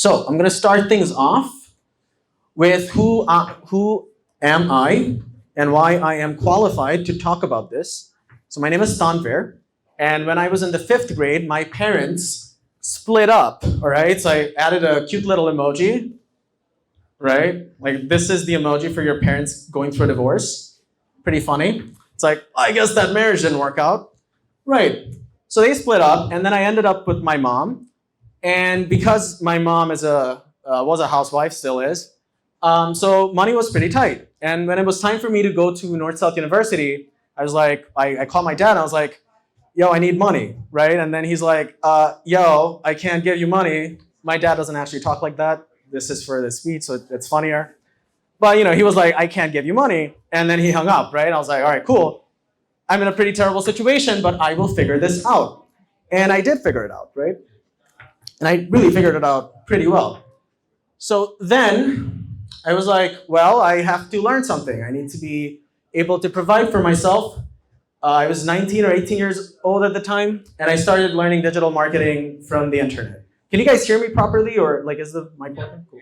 So I'm going to start things off with who am I and why I am qualified to talk about this. So my name is Tanvir, and when I was in the 5th grade, my parents split up, all right? So I added a cute little emoji, right? Like this is the emoji for your parents going through a divorce. Pretty funny. It's like, I guess that marriage didn't work out. Right. So they split up, and then I ended up with my mom. And because my mom was a housewife, still is, so money was pretty tight. And when it was time for me to go to North-South University, I was like, I called my dad, and I was like, yo, I need money, right? And then he's like, yo, I can't give you money. My dad doesn't actually talk like that. This is for the speech, so it's funnier. But he was like, I can't give you money. And then he hung up, right? I was like, all right, cool. I'm in a pretty terrible situation, but I will figure this out. And I did figure it out, right? And I really figured it out pretty well. So then I was like, well, I have to learn something. I need to be able to provide for myself. I was 19 or 18 years old at the time, and I started learning digital marketing from the internet. Can you guys hear me properly, or like is the mic working? Cool.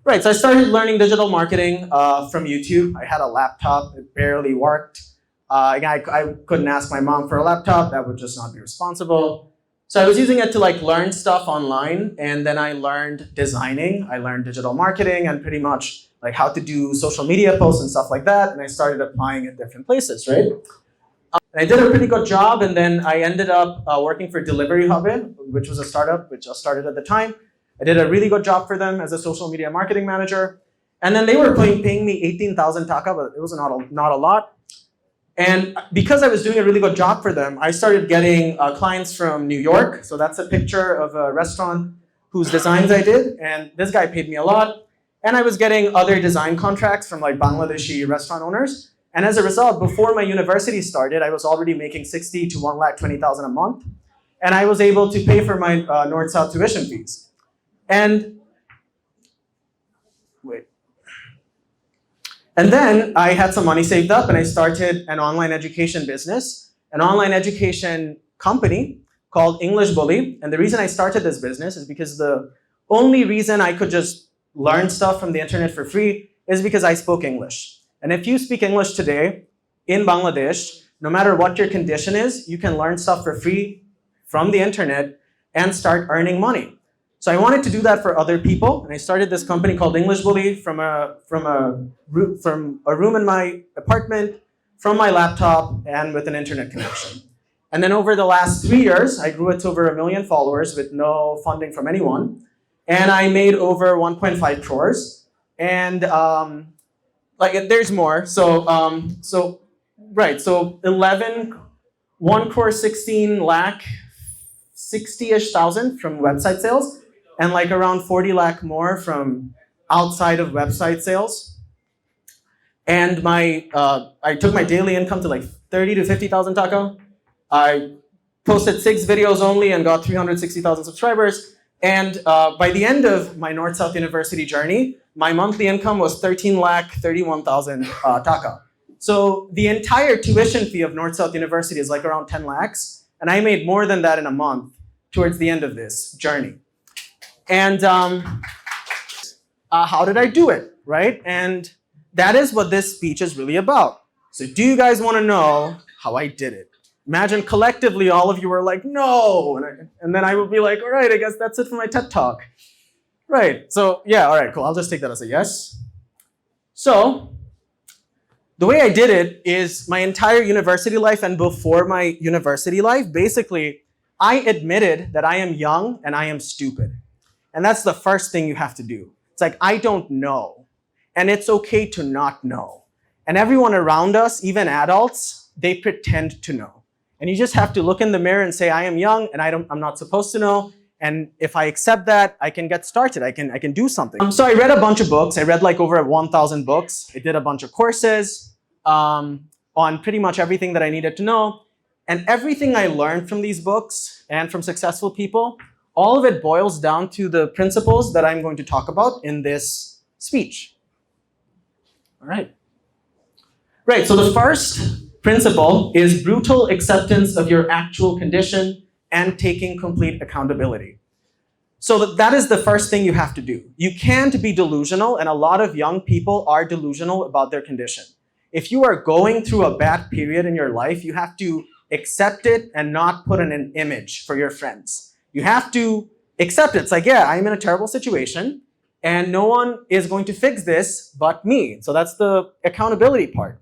Right, so I started learning digital marketing from YouTube. I had a laptop, it barely worked. I couldn't ask my mom for a laptop, that would just not be responsible. So I was using it to learn stuff online, and then I learned designing, I learned digital marketing, and pretty much how to do social media posts and stuff like that, and I started applying at different places, right? And I did a pretty good job, and then I ended up working for Delivery Hubby, which was a startup which just started at the time. I did a really good job for them as a social media marketing manager. And then they were paying me 18,000 taka, but it was not a lot. And because I was doing a really good job for them, I started getting clients from New York. So that's a picture of a restaurant whose designs I did. And this guy paid me a lot. And I was getting other design contracts from Bangladeshi restaurant owners. And as a result, before my university started, I was already making 60 to 1,20,000 a month. And I was able to pay for my North-South tuition fees. And then I had some money saved up, and I started an online education business, an online education company called English Bully. And the reason I started this business is because the only reason I could just learn stuff from the internet for free is because I spoke English. And if you speak English today in Bangladesh, no matter what your condition is, you can learn stuff for free from the internet and start earning money. So I wanted to do that for other people, and I started this company called English Bully from a room in my apartment, from my laptop, and with an internet connection. And then over the last 3 years, I grew it to over 1 million followers with no funding from anyone, and I made over 1.5 crores. And there's more. So 1 crore 16 lakh 60-ish thousand from website sales, and around 40 lakh more from outside of website sales. And I took my daily income to 30 to 50,000 taka. I posted 6 videos only and got 360,000 subscribers. And by the end of my North-South University journey, my monthly income was 13 lakh 31,000 taka. So the entire tuition fee of North-South University is around 10 lakhs. And I made more than that in a month towards the end of this journey. And how did I do it, right? And that is what this speech is really about. So do you guys want to know how I did it? Imagine collectively all of you were like, no. And then I would be like, all right, I guess that's it for my TED Talk. Right, so yeah, all right, cool. I'll just take that as a yes. So the way I did it is my entire university life and before my university life, basically, I admitted that I am young and I am stupid. And that's the first thing you have to do. It's I don't know. And it's okay to not know. And everyone around us, even adults, they pretend to know. And you just have to look in the mirror and say, I am young and I'm not supposed to know. And if I accept that, I can get started. I can do something. So I read a bunch of books. I read over 1,000 books. I did a bunch of courses on pretty much everything that I needed to know. And everything I learned from these books and from successful people, all of it boils down to the principles that I'm going to talk about in this speech. All right. Right, so the first principle is brutal acceptance of your actual condition and taking complete accountability. So that is the first thing you have to do. You can't be delusional, and a lot of young people are delusional about their condition. If you are going through a bad period in your life, you have to accept it and not put in an image for your friends. You have to accept it. It's like, yeah, I'm in a terrible situation, and no one is going to fix this but me. So that's the accountability part.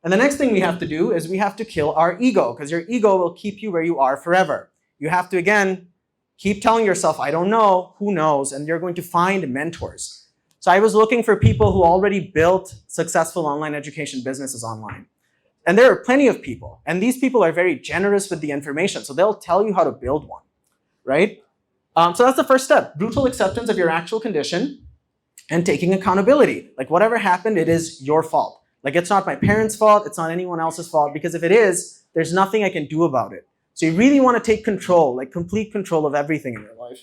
And the next thing we have to do is we have to kill our ego, because your ego will keep you where you are forever. You have to, again, keep telling yourself, I don't know, who knows, and you're going to find mentors. So I was looking for people who already built successful online education businesses online. And there are plenty of people, and these people are very generous with the information, so they'll tell you how to build one, right? So that's the first step, brutal acceptance of your actual condition and taking accountability. Like whatever happened, it is your fault. Like it's not my parents' fault, it's not anyone else's fault, because if it is, there's nothing I can do about it. So you really want to take control, like complete control of everything in your life.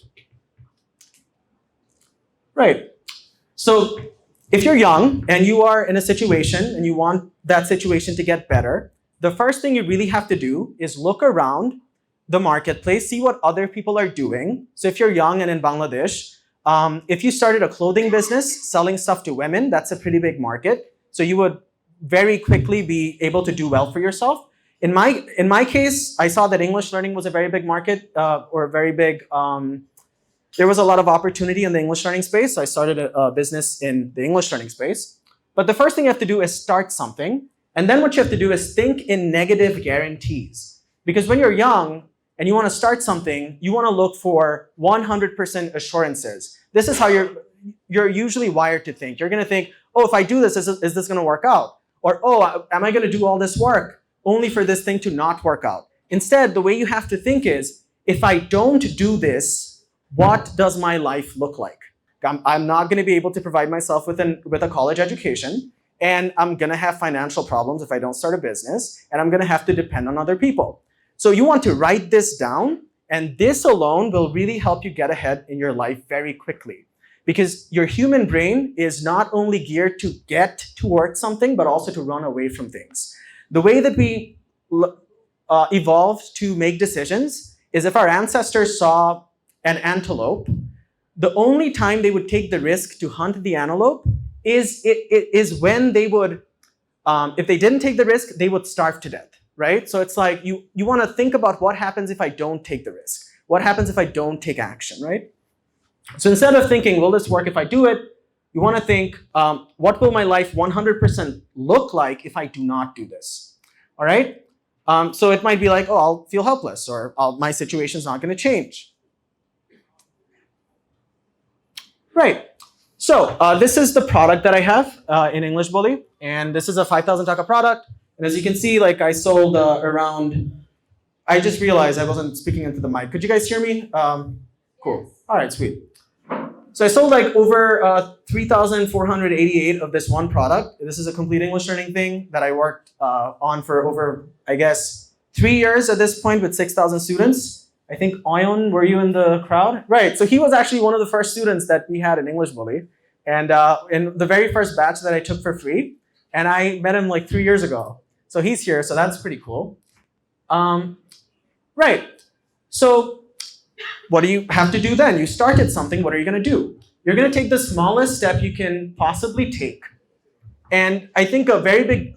Right. So if you're young and you are in a situation and you want that situation to get better, the first thing you really have to do is look around the marketplace, see what other people are doing. So if you're young and in Bangladesh, if you started a clothing business selling stuff to women, that's a pretty big market. So you would very quickly be able to do well for yourself. In my case, I saw that English learning was a very big market, or a very big, there was a lot of opportunity in the English learning space, so I started a business in the English learning space. But the first thing you have to do is start something, and then what you have to do is think in negative guarantees. Because when you're young and you want to start something, you want to look for 100% assurances. This is how you're usually wired to think. You're going to think, oh, if I do this, is this going to work out? Or, oh, am I going to do all this work only for this thing to not work out? Instead, the way you have to think is, if I don't do this, what does my life look like? I'm not going to be able to provide myself with a college education, and I'm going to have financial problems if I don't start a business, and I'm going to have to depend on other people. So you want to write this down, and this alone will really help you get ahead in your life very quickly. Because your human brain is not only geared to get towards something, but also to run away from things. The way that we evolved to make decisions is if our ancestors saw an antelope, the only time they would take the risk to hunt the antelope is when they would, if they didn't take the risk, they would starve to death, right? So it's like you want to think about what happens if I don't take the risk? What happens if I don't take action, right? So instead of thinking, will this work if I do it? You want to think, what will my life 100% look like if I do not do this? All right? So it might be like, oh, I'll feel helpless, or my situation's not going to change. Right. So this is the product that I have in English Bully, and this is a 5,000 taka product. And as you can see, like I sold around, I just realized I wasn't speaking into the mic. Could you guys hear me? Cool. All right, sweet. So I sold like over 3,488 of this one product. This is a complete English learning thing that I worked on for over, I guess, 3 years at this point with 6,000 students. I think Oyon, were you in the crowd? Right, so he was actually one of the first students that we had in English Bully. And in the very first batch that I took for free, and I met him like 3 years ago. So he's here, so that's pretty cool. Right, so what do you have to do then? You started something, what are you going to do? You're going to take the smallest step you can possibly take. And I think a very big,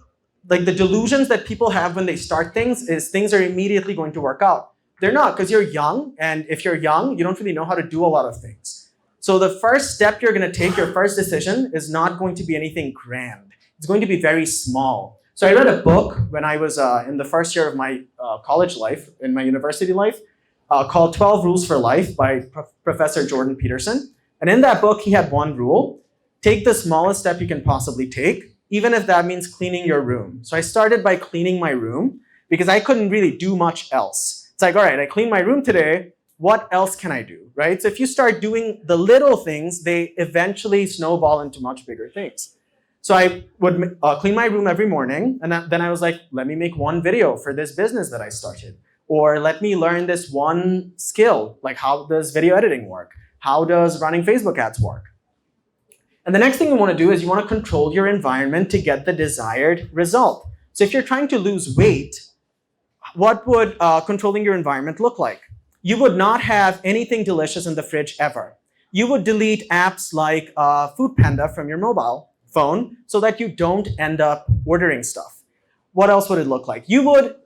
like the delusions that people have when they start things is things are immediately going to work out. They're not, because you're young, and if you're young, you don't really know how to do a lot of things. So the first step you're going to take, your first decision, is not going to be anything grand. It's going to be very small. So I read a book when I was in the first year of my college life, in my university life, called 12 Rules for Life by Professor Jordan Peterson. And in that book, he had one rule: take the smallest step you can possibly take, even if that means cleaning your room. So I started by cleaning my room because I couldn't really do much else. It's like, all right, I cleaned my room today. What else can I do, right? So if you start doing the little things, they eventually snowball into much bigger things. So I would clean my room every morning, and then I was like, let me make one video for this business that I started. Or let me learn this one skill, like how does video editing work? How does running Facebook ads work? And the next thing you want to do is you want to control your environment to get the desired result. So if you're trying to lose weight, what would controlling your environment look like? you would not have anything delicious in the fridge ever. You would delete apps like Food Panda from your mobile phone so that you don't end up ordering stuff. What else would it look like? You would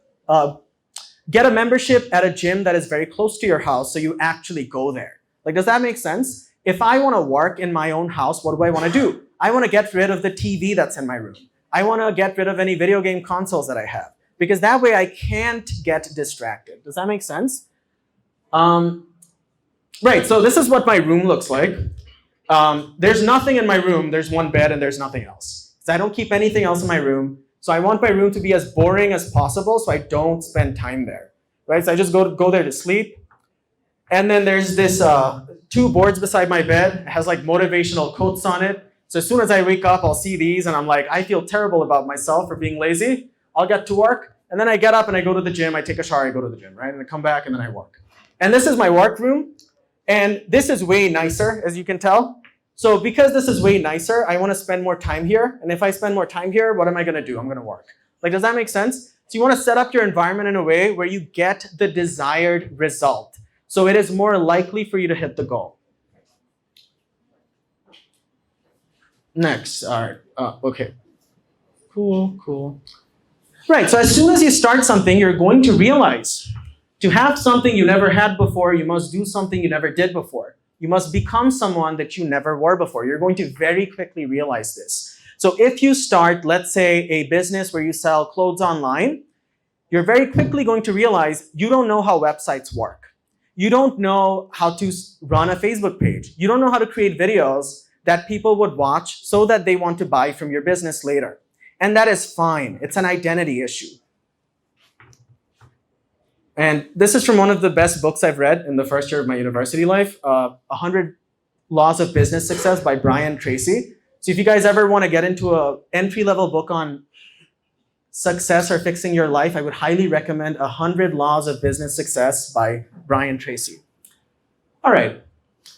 get a membership at a gym that is very close to your house so you actually go there. Like, does that make sense? If I want to work in my own house, what do I want to do? I want to get rid of the TV that's in my room. I want to get rid of any video game consoles that I have, because that way I can't get distracted. Does that make sense? Right, so this is what my room looks like. There's nothing in my room. There's one bed and there's nothing else. So I don't keep anything else in my room. So I want my room to be as boring as possible so I don't spend time there. Right, so I just go there to sleep. And then there's this 2 boards beside my bed. It has like motivational quotes on it. So as soon as I wake up, I'll see these and I'm like, I feel terrible about myself for being lazy. I'll get to work. And then I get up and I go to the gym. I take a shower, I go to the gym, right? And I come back and then I work. And this is my work room. And this is way nicer, as you can tell. So because this is way nicer, I want to spend more time here. And if I spend more time here, what am I going to do? I'm going to work. Like, does that make sense? So you want to set up your environment in a way where you get the desired result. So it is more likely for you to hit the goal. Next, all right, okay. Cool. Right, so as soon as you start something, you're going to realize to have something you never had before, you must do something you never did before. You must become someone that you never were before. You're going to very quickly realize this. So if you start, let's say, a business where you sell clothes online, you're very quickly going to realize you don't know how websites work. You don't know how to run a Facebook page. You don't know how to create videos that people would watch so that they want to buy from your business later. And that is fine. It's an identity issue. And this is from one of the best books I've read in the first year of my university life, 100 Laws of Business Success by Brian Tracy. So if you guys ever want to get into an entry-level book on success or fixing your life, I would highly recommend 100 Laws of Business Success by Brian Tracy. All right,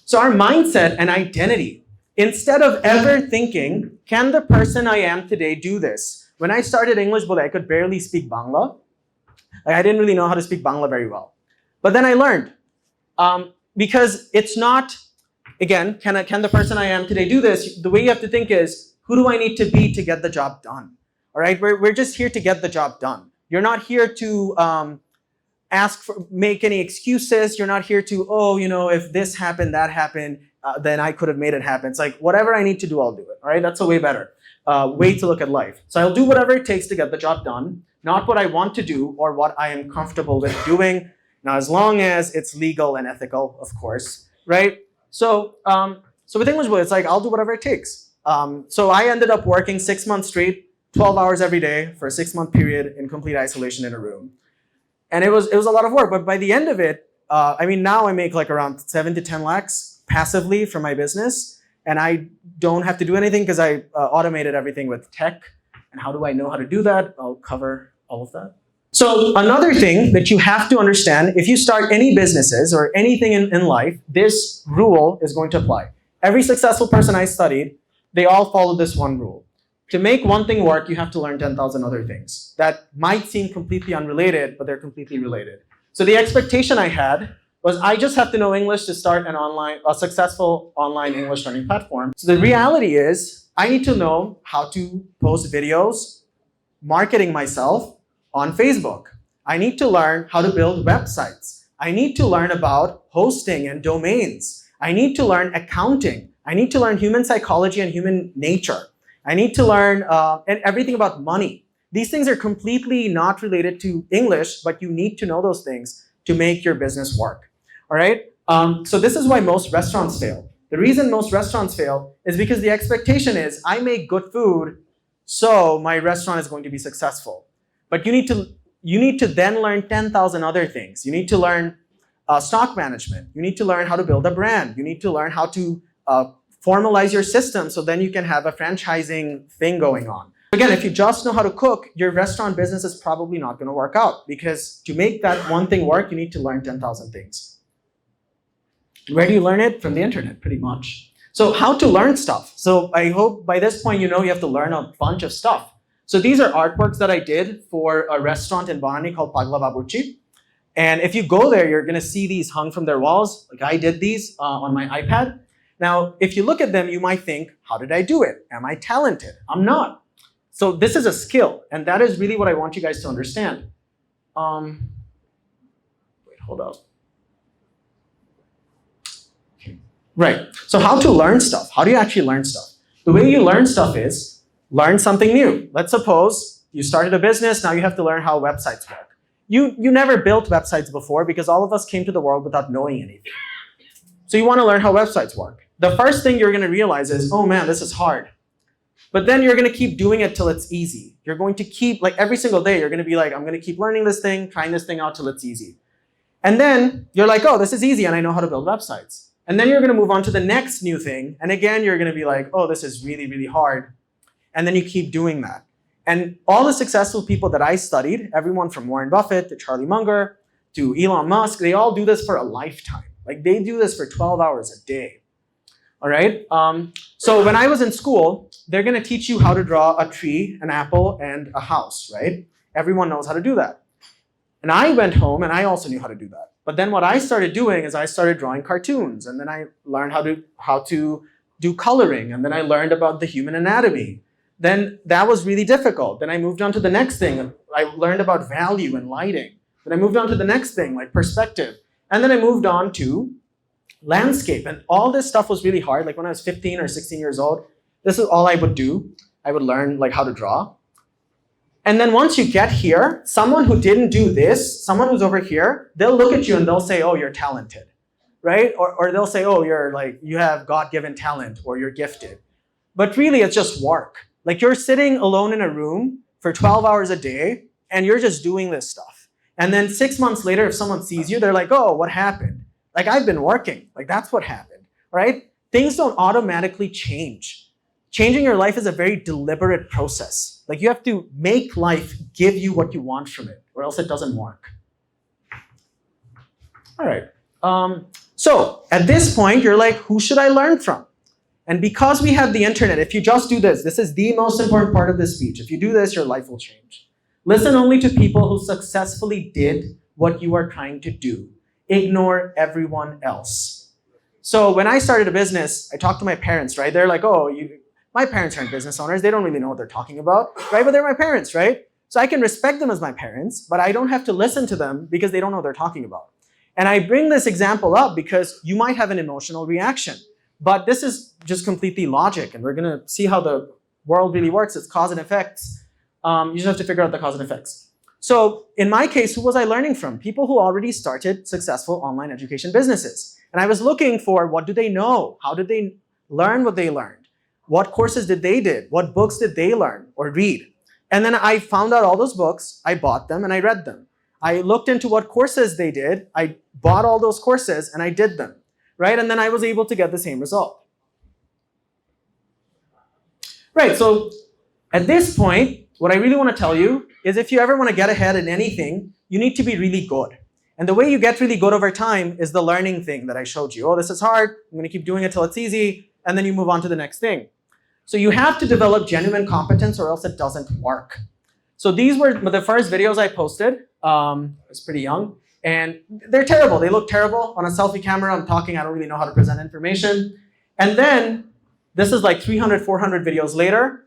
so our mindset and identity. Instead of ever thinking, can the person I am today do this? When I started English, I could barely speak Bangla. I didn't really know how to speak Bangla very well. But then I learned. Because it's not, again, can the person I am today do this? The way you have to think is, who do I need to be to get the job done? All right, we're just here to get the job done. You're not here to make any excuses. You're not here to, if this happened, that happened, then I could have made it happen. It's like, whatever I need to do, I'll do it. All right, that's a way better way to look at life. So I'll do whatever it takes to get the job done, not what I want to do or what I am comfortable with doing. Now, as long as it's legal and ethical, of course, right? So with English Bullet, it's like, I'll do whatever it takes. So I ended up working 6 months straight, 12 hours every day for a 6-month period in complete isolation in a room. And it was a lot of work, but by the end of it, now I make like around 7 to 10 lakhs passively from my business, and I don't have to do anything because I automated everything with tech. And how do I know how to do that? I'll cover all of that. So another thing that you have to understand, if you start any businesses or anything in life, this rule is going to apply. Every successful person I studied, they all follow this one rule. To make one thing work, you have to learn 10,000 other things that might seem completely unrelated, but they're completely related. So the expectation I had was I just have to know English to start a successful online English learning platform. So the reality is I need to know how to post videos, marketing myself on Facebook. I need to learn how to build websites. I need to learn about hosting and domains. I need to learn accounting. I need to learn human psychology and human nature. I need to learn and everything about money. These things are completely not related to English, but you need to know those things to make your business work. All right? So this is why most restaurants fail. The reason most restaurants fail is because the expectation is I make good food, so my restaurant is going to be successful. But you need to then learn 10,000 other things. You need to learn stock management. You need to learn how to build a brand. You need to learn how to formalize your system so then you can have a franchising thing going on. Again, if you just know how to cook, your restaurant business is probably not going to work out, because to make that one thing work, you need to learn 10,000 things. Where do you learn it? From the internet, pretty much. So how to learn stuff. So I hope by this point you know you have to learn a bunch of stuff. So these are artworks that I did for a restaurant in Banani called Pagla Babuchi. And if you go there, you're going to see these hung from their walls. Like I did these on my iPad. Now, if you look at them, you might think, how did I do it? Am I talented? I'm not. So this is a skill. And that is really what I want you guys to understand. Wait, hold up. Okay. Right. So how to learn stuff? How do you actually learn stuff? The way you learn stuff is learn something new. Let's suppose you started a business. Now you have to learn how websites work. You never built websites before because all of us came to the world without knowing anything. So you want to learn how websites work. The first thing you're going to realize is, oh man, this is hard. But then you're going to keep doing it till it's easy. You're going to keep, like every single day, you're going to be like, I'm going to keep learning this thing, trying this thing out till it's easy. And then you're like, oh, this is easy and I know how to build websites. And then you're going to move on to the next new thing. And again, you're going to be like, oh, this is really, really hard. And then you keep doing that. And all the successful people that I studied, everyone from Warren Buffett to Charlie Munger to Elon Musk, they all do this for a lifetime. Like they do this for 12 hours a day. All right. So when I was in school, they're going to teach you how to draw a tree, an apple, and a house, right? Everyone knows how to do that. And I went home and I also knew how to do that. But then what I started doing is I started drawing cartoons, and then I learned how to do coloring, and then I learned about the human anatomy. Then that was really difficult. Then I moved on to the next thing. I learned about value and lighting. Then I moved on to the next thing, like perspective. And then I moved on to landscape. And all this stuff was really hard. Like when I was 15 or 16 years old, this is all I would do. I would learn like how to draw. And then once you get here, someone who didn't do this, someone who's over here, they'll look at you and they'll say, oh, you're talented, right? Or they'll say, oh, you have God-given talent, or you're gifted. But really, it's just work. Like you're sitting alone in a room for 12 hours a day, and you're just doing this stuff. And then 6 months later, if someone sees you, they're like, oh, what happened? Like, I've been working. Like, that's what happened, right? Things don't automatically change. Changing your life is a very deliberate process. Like, you have to make life give you what you want from it, or else it doesn't work. All right. So at this point, you're like, who should I learn from? And because we have the internet, if you just do this, this is the most important part of this speech. If you do this, your life will change. Listen only to people who successfully did what you are trying to do. Ignore everyone else. So when I started a business, I talked to my parents, right? They're like, oh, my parents aren't business owners. They don't really know what they're talking about, right? But they're my parents, right? So I can respect them as my parents, but I don't have to listen to them because they don't know what they're talking about. And I bring this example up because you might have an emotional reaction. But this is just completely logic, and we're going to see how the world really works. It's cause and effects. You just have to figure out the cause and effects. So in my case, who was I learning from? People who already started successful online education businesses. And I was looking for, what do they know? How did they learn what they learned? What courses did they did? What books did they learn or read? And then I found out all those books, I bought them, and I read them. I looked into what courses they did, I bought all those courses, and I did them. Right? And then I was able to get the same result. Right, so at this point, what I really want to tell you is if you ever want to get ahead in anything, you need to be really good. And the way you get really good over time is the learning thing that I showed you. Oh, this is hard. I'm going to keep doing it till it's easy. And then you move on to the next thing. So you have to develop genuine competence or else it doesn't work. So these were the first videos I posted. I was pretty young. And they're terrible. They look terrible. On a selfie camera, I'm talking, I don't really know how to present information. And then, this is like 300, 400 videos later.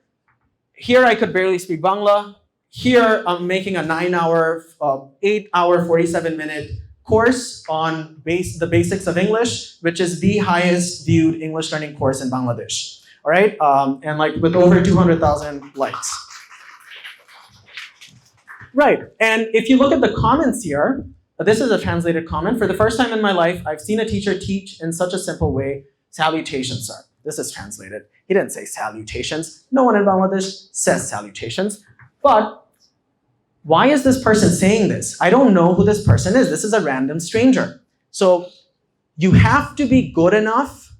Here, I could barely speak Bangla. Here, I'm making a 9-hour, 8-hour, 47-minute course on the basics of English, which is the highest viewed English learning course in Bangladesh. All right? And like with over 200,000 likes. Right. And if you look at the comments here, this is a translated comment. For the first time in my life, I've seen a teacher teach in such a simple way. Salutations, sir. This is translated. He didn't say salutations. No one in Bangladesh says salutations. But why is this person saying this? I don't know who this person is. This is a random stranger. So you have to be good enough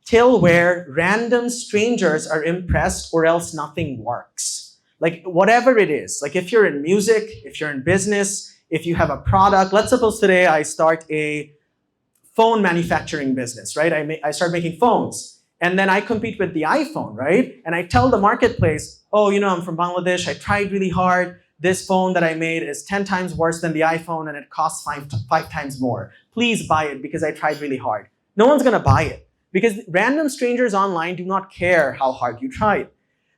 till where random strangers are impressed or else nothing works. Like whatever it is. Like if you're in music, if you're in business, if you have a product, let's suppose today I start a phone manufacturing business, right? I start making phones. And then I compete with the iPhone, right? And I tell the marketplace, oh, I'm from Bangladesh. I tried really hard. this phone that I made is 10 times worse than the iPhone and it costs five times more. Please buy it because I tried really hard. No one's gonna buy it because random strangers online do not care how hard you tried.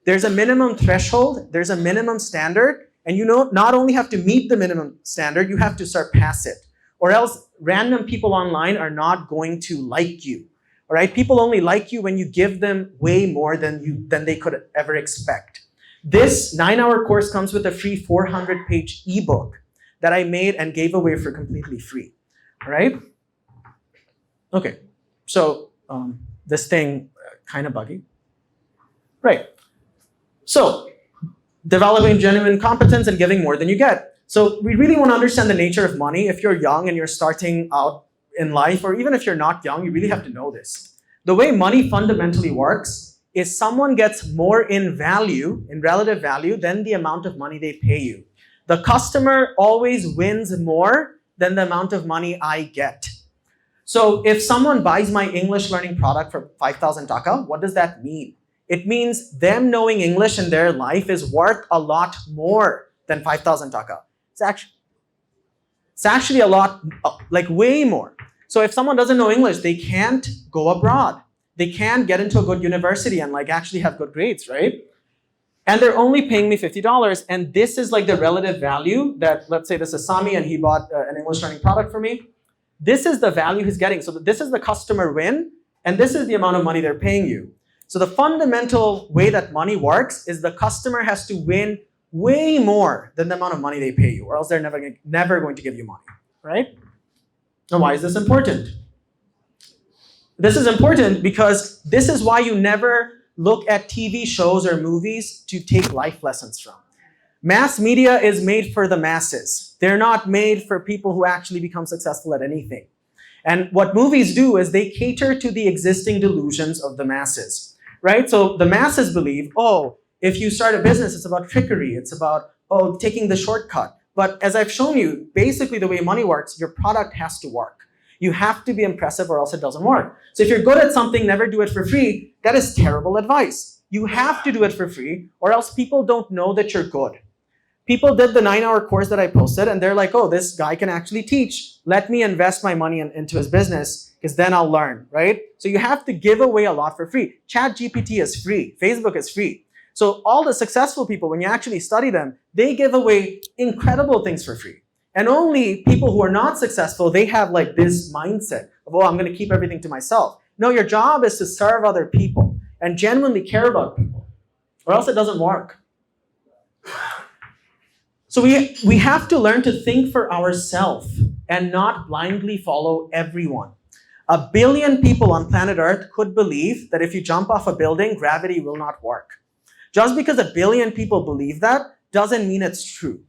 There's a minimum threshold, there's a minimum standard, and you not only have to meet the minimum standard, you have to surpass it. Or else random people online are not going to like you. All right? People only like you when you give them way more than they could ever expect. This 9-hour course comes with a free 400-page ebook that I made and gave away for completely free. All right? Okay. So this thing kind of buggy. Right. So developing genuine competence and giving more than you get. So we really want to understand the nature of money. If you're young and you're starting out in life, or even if you're not young, you really have to know this. The way money fundamentally works is someone gets more in value, in relative value, than the amount of money they pay you. The customer always wins more than the amount of money I get. So if someone buys my English learning product for 5,000 taka, what does that mean? It means them knowing English in their life is worth a lot more than 5,000 taka. It's actually a lot, like way more. So if someone doesn't know English, they can't go abroad. They can't get into a good university and like actually have good grades, right? And they're only paying me $50. And this is like the relative value that, let's say this is Sami and he bought an English learning product for me. This is the value he's getting. So this is the customer win, and this is the amount of money they're paying you. So the fundamental way that money works is the customer has to win way more than the amount of money they pay you, or else they're never going to give you money, right? Now, why is this important? This is important because this is why you never look at TV shows or movies to take life lessons from. Mass media is made for the masses. They're not made for people who actually become successful at anything. And what movies do is they cater to the existing delusions of the masses, right? So the masses believe, oh, if you start a business, it's about trickery. It's about, oh, taking the shortcut. But as I've shown you, basically the way money works, your product has to work. You have to be impressive or else it doesn't work. So if you're good at something, never do it for free. That is terrible advice. You have to do it for free or else people don't know that you're good. People did the 9-hour course that I posted and they're like, oh, this guy can actually teach. Let me invest my money into his business because then I'll learn, right? So you have to give away a lot for free. ChatGPT is free. Facebook is free. So all the successful people, when you actually study them, they give away incredible things for free. And only people who are not successful, they have like this mindset of, oh, I'm going to keep everything to myself. No, your job is to serve other people and genuinely care about people, or else it doesn't work. So we have to learn to think for ourselves and not blindly follow everyone. 1 billion people on planet Earth could believe that if you jump off a building, gravity will not work. Just because 1 billion people believe that doesn't mean it's true.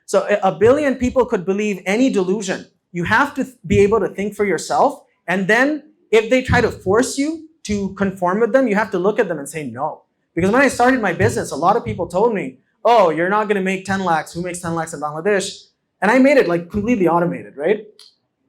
So 1 billion people could believe any delusion. You have to be able to think for yourself. And then if they try to force you to conform with them, you have to look at them and say no. Because when I started my business, a lot of people told me, oh, you're not going to make 10 lakhs. Who makes 10 lakhs in Bangladesh? And I made it like completely automated, right?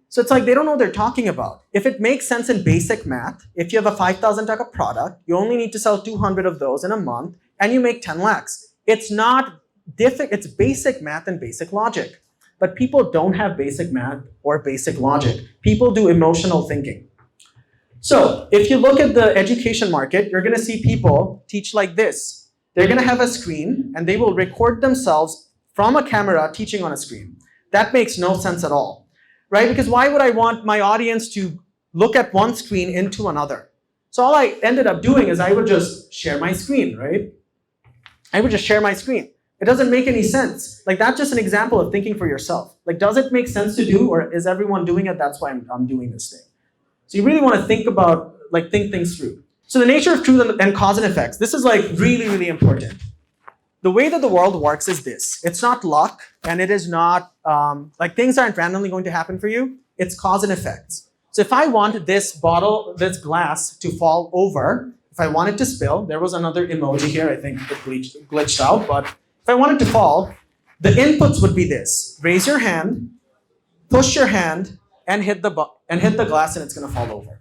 So it's like they don't know what they're talking about. If it makes sense in basic math, if you have a 5,000 taka product, you only need to sell 200 of those in a month and you make 10 lakhs. It's not difficult. It's basic math and basic logic. But people don't have basic math or basic logic. People do emotional thinking. So if you look at the education market, you're going to see people teach like this. They're going to have a screen and they will record themselves from a camera teaching on a screen. That makes no sense at all, right? Because why would I want my audience to look at one screen into another? So all I ended up doing is I would just share my screen, right? I would just share my screen. It doesn't make any sense. Like that's just an example of thinking for yourself. Like, does it make sense to do, or is everyone doing it? That's why I'm doing this thing. So you really want to think about, like, think things through. So the nature of truth and cause and effects. This is like really, really important. The way that the world works is this. It's not luck, and it is not, like things aren't randomly going to happen for you. It's cause and effects. So if I want this bottle, this glass to fall over, if I want it to spill, there was another emoji here, I think it glitched out, but if I want it to fall, the inputs would be this. Raise your hand, push your hand, and hit the glass, and it's going to fall over.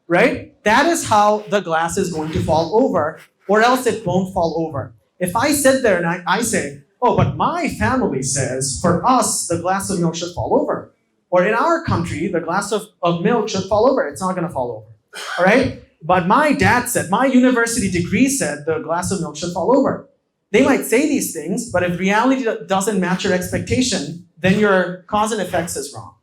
Right? That is how the glass is going to fall over, or else it won't fall over. If I sit there and I say, oh, but my family says for us, the glass of milk should fall over. Or in our country, the glass of milk should fall over. It's not going to fall over. All right? But my dad said, my university degree said the glass of milk should fall over. They might say these things, but if reality doesn't match your expectation, then your cause and effects is wrong.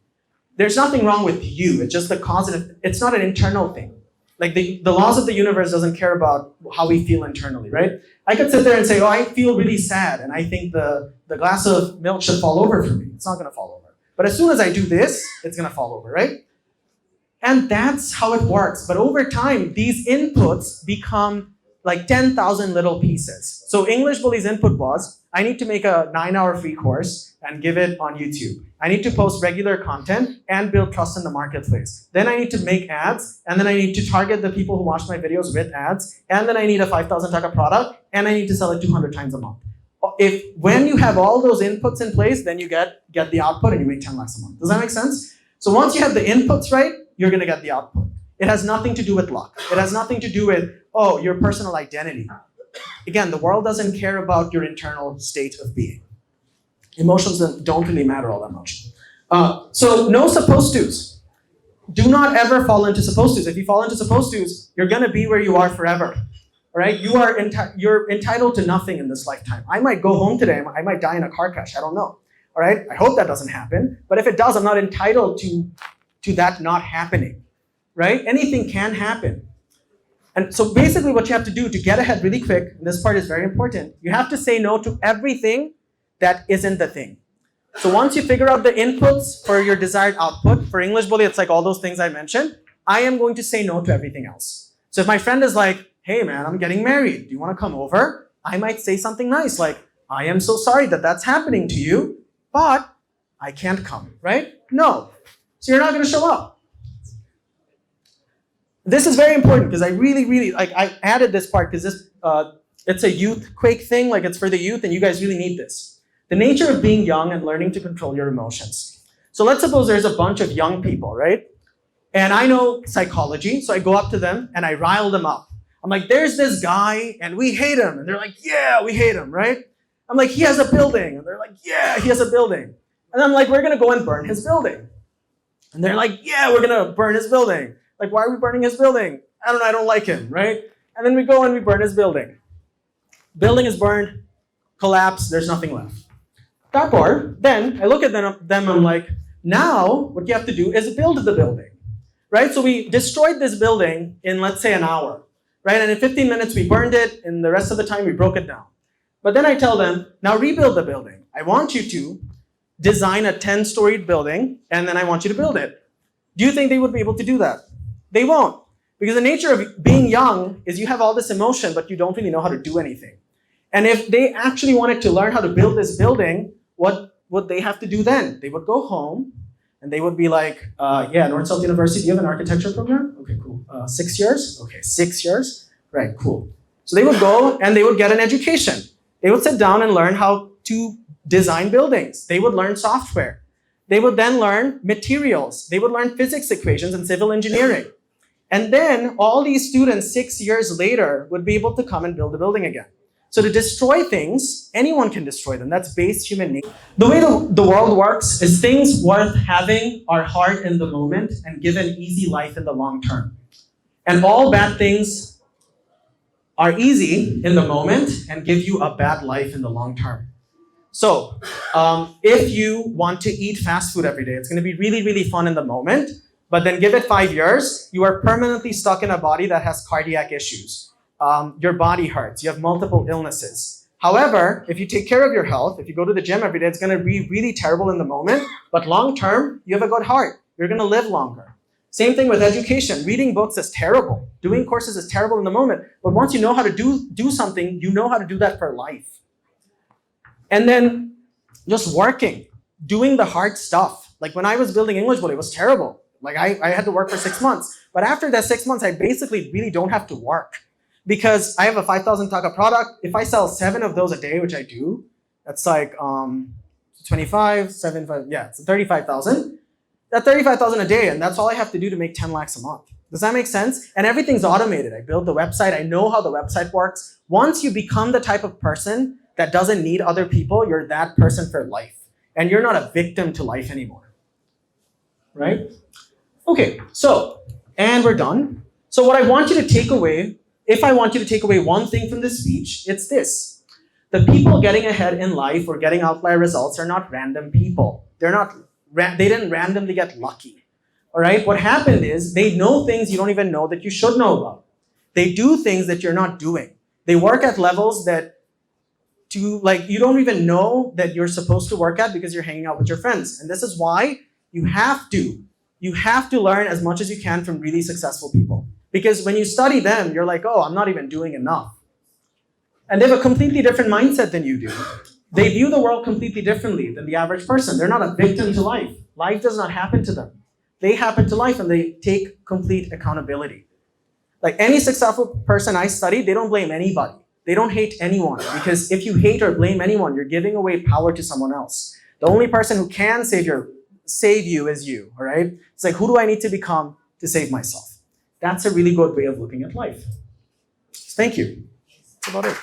There's nothing wrong with you. It's just the cause and effect. It's not an internal thing. Like the laws of the universe doesn't care about how we feel internally, right? I could sit there and say, oh, I feel really sad, and I think the glass of milk should fall over for me. It's not going to fall over. But as soon as I do this, it's going to fall over, right? And that's how it works. But over time, these inputs become like 10,000 little pieces. So English Bully's input was, I need to make a 9-hour free course and give it on YouTube. I need to post regular content and build trust in the marketplace. Then I need to make ads, and then I need to target the people who watch my videos with ads, and then I need a 5,000 taka product, and I need to sell it 200 times a month. When you have all those inputs in place, then you get the output and you make 10 lakhs a month. Does that make sense? So once you have the inputs right, you're going to get the output. It has nothing to do with luck. It has nothing to do with, oh, your personal identity. Again, the world doesn't care about your internal state of being. Emotions don't really matter all that much. So no supposed tos. Do not ever fall into supposed tos. If you fall into supposed tos, you're going to be where you are forever. All right? You're entitled to nothing in this lifetime. I might go home today. I might die in a car crash. I don't know. All right? I hope that doesn't happen. But if it does, I'm not entitled to that not happening. Right? Anything can happen. And so basically what you have to do to get ahead really quick, and this part is very important, you have to say no to everything that isn't the thing. So once you figure out the inputs for your desired output, for English Bully, it's like all those things I mentioned, I am going to say no to everything else. So if my friend is like, hey man, I'm getting married, do you want to come over? I might say something nice like, I am so sorry that that's happening to you, but I can't come, right? No. So you're not going to show up. This is very important because I really, I added this part because this, it's a youth quake thing, like it's for the youth and you guys really need this. The nature of being young and learning to control your emotions. So let's suppose there's a bunch of young people, right? And I know psychology, so I go up to them and I rile them up. I'm like, there's this guy and we hate him. And they're like, yeah, we hate him, right? I'm like, he has a building. And they're like, yeah, he has a building. And I'm like, we're gonna go and burn his building. And they're like, yeah, we're gonna burn his building. Like, why are we burning his building? I don't know, I don't like him, right? And then we go and we burn his building. Building is burned, collapse, there's nothing left. Therefore, then I look at them, I'm like, now what you have to do is build the building, right? So we destroyed this building in, let's say, an hour, right? And in 15 minutes we burned it, and the rest of the time we broke it down. But then I tell them, now rebuild the building. I want you to design a 10-storied building, and then I want you to build it. Do you think they would be able to do that? They won't. Because the nature of being young is you have all this emotion, but you don't really know how to do anything. And if they actually wanted to learn how to build this building, what would they have to do then? They would go home and they would be like, yeah, North South University, do you have an architecture program? Okay, cool. 6 years? Okay, 6 years? Right, cool. So they would go and they would get an education. They would sit down and learn how to design buildings. They would learn software. They would then learn materials. They would learn physics equations and civil engineering. And then all these students 6 years later would be able to come and build the building again. So to destroy things, anyone can destroy them. That's base human nature. The way the world works is things worth having are hard in the moment and give an easy life in the long term. And all bad things are easy in the moment and give you a bad life in the long term. So if you want to eat fast food every day, it's going to be really fun in the moment. But then give it 5 years, you are permanently stuck in a body that has cardiac issues. Your body hurts, you have multiple illnesses. However, if you take care of your health, if you go to the gym every day, it's gonna be really terrible in the moment, but long term, you have a good heart. You're gonna live longer. Same thing with education. Reading books is terrible. Doing courses is terrible in the moment, but once you know how to do something, you know how to do that for life. And then just working, doing the hard stuff. Like when I was building English Bully, it was terrible. Like I had to work for 6 months. But after that 6 months, I basically really don't have to work because I have a 5,000 taka product. If I sell 7 of those a day, which I do, that's like 25, 75, yeah, it's 35,000. That's 35,000 a day, and that's all I have to do to make 10 lakhs a month. Does that make sense? And everything's automated. I build the website. I know how the website works. Once you become the type of person that doesn't need other people, you're that person for life. And you're not a victim to life anymore. Right? Okay, so, and we're done. So what I want you to take away, if I want you to take away one thing from this speech, it's this. The people getting ahead in life or getting outlier results are not random people. They didn't randomly get lucky. All right? What happened is they know things you don't even know that you should know about. They do things that you're not doing. They work at levels that you don't even know that you're supposed to work at because you're hanging out with your friends. And this is why you have to learn as much as you can from really successful people. Because when you study them, you're like, oh, I'm not even doing enough. And they have a completely different mindset than you do. They view the world completely differently than the average person. They're not a victim to life. Life does not happen to them. They happen to life and they take complete accountability. Like any successful person I studied, they don't blame anybody. They don't hate anyone, because if you hate or blame anyone, you're giving away power to someone else. The only person who can save you is you, all right? It's like, who do I need to become to save myself? That's a really good way of looking at life. Thank you. That's about it.